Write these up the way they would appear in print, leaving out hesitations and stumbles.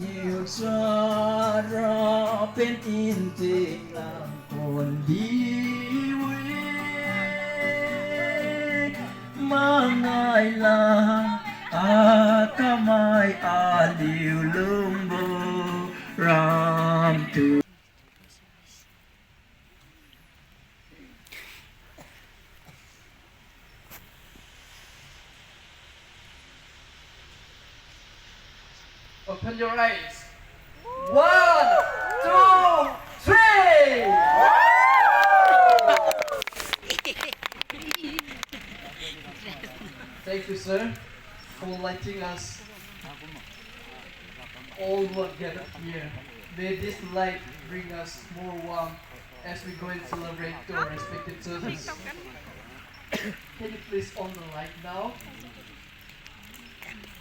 ยิ่งสารเป็นอินทรีย์นางคนดีวิมาง่ายลาอาทำไมอาลิวลุงโบรามตุ Open your eyes. 1, 2, 3. Thank you, sir, for lighting us all gathered here. May this light bring us more warmth as we go and celebrate to our respective service. Can you please on the light now?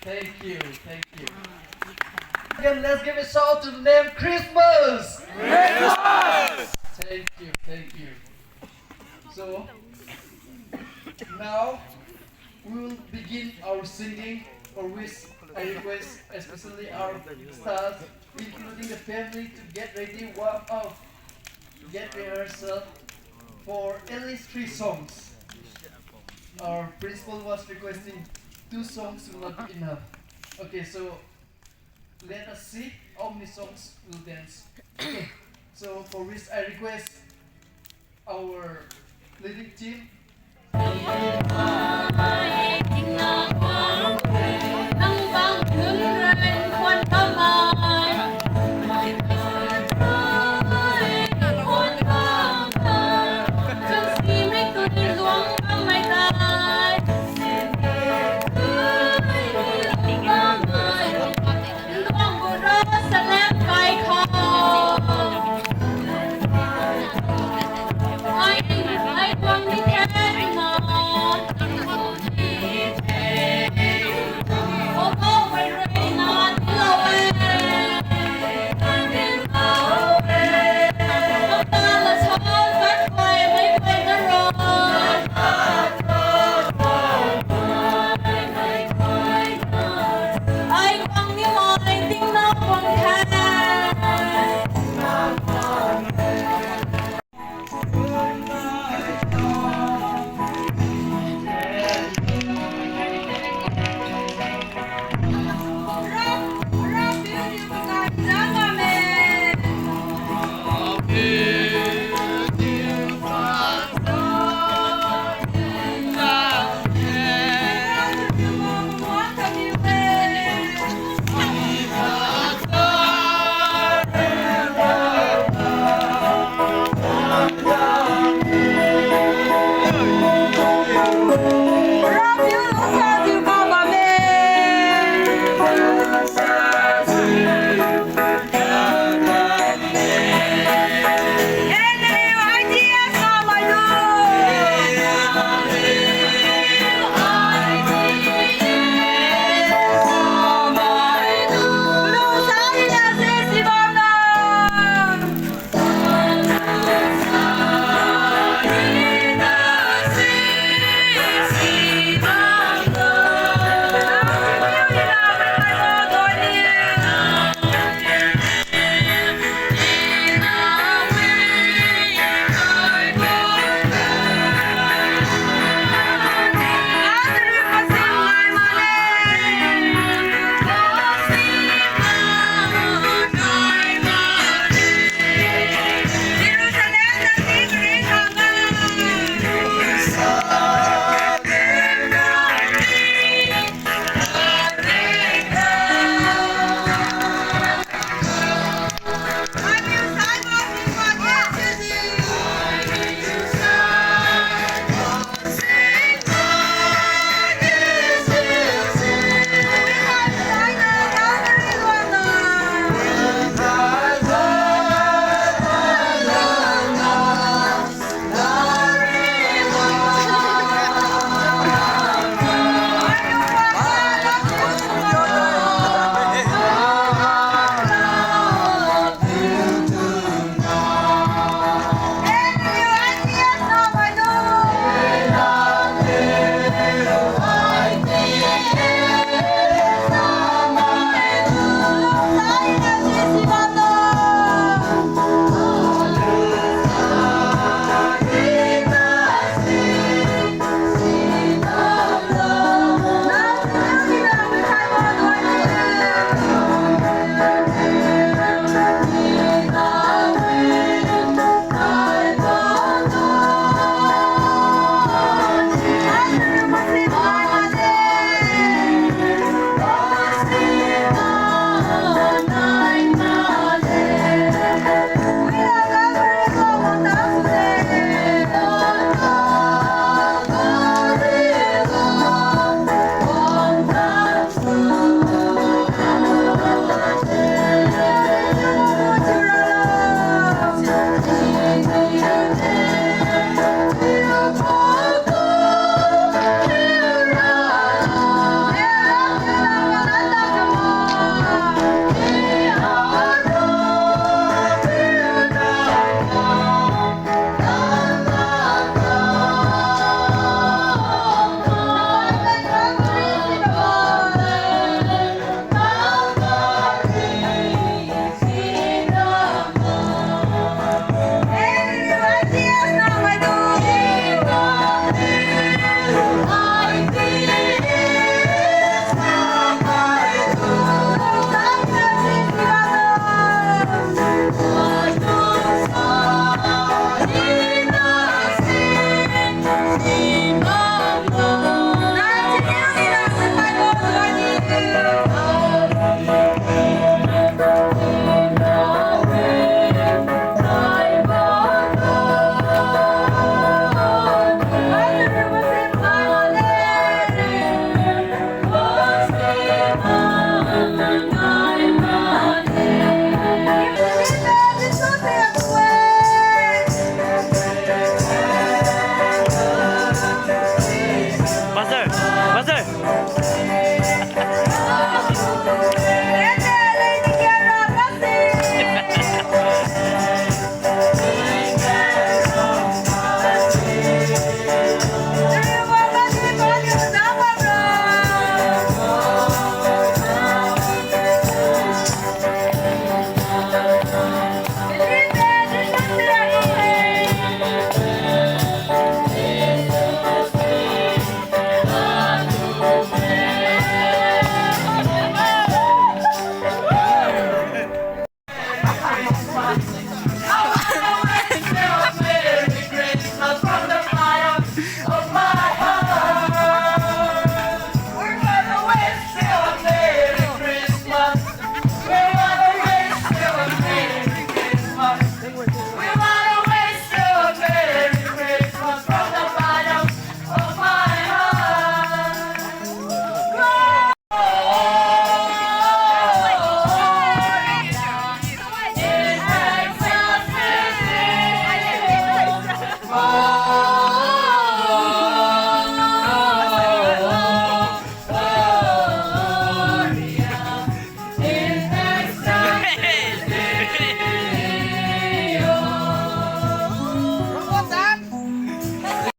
Thank you, thank you. Again, let's give a shout to the name Christmas! Christmas! Thank you, thank you. So, now we will begin our singing, for which I request especially our staff, including the family, to get ready, warm up, get rehearsal for at least 3 songs. Our principal was requesting 2 songs will not be enough. Okay, so let us see how many songs will dance. Okay, so for which I request our leading team.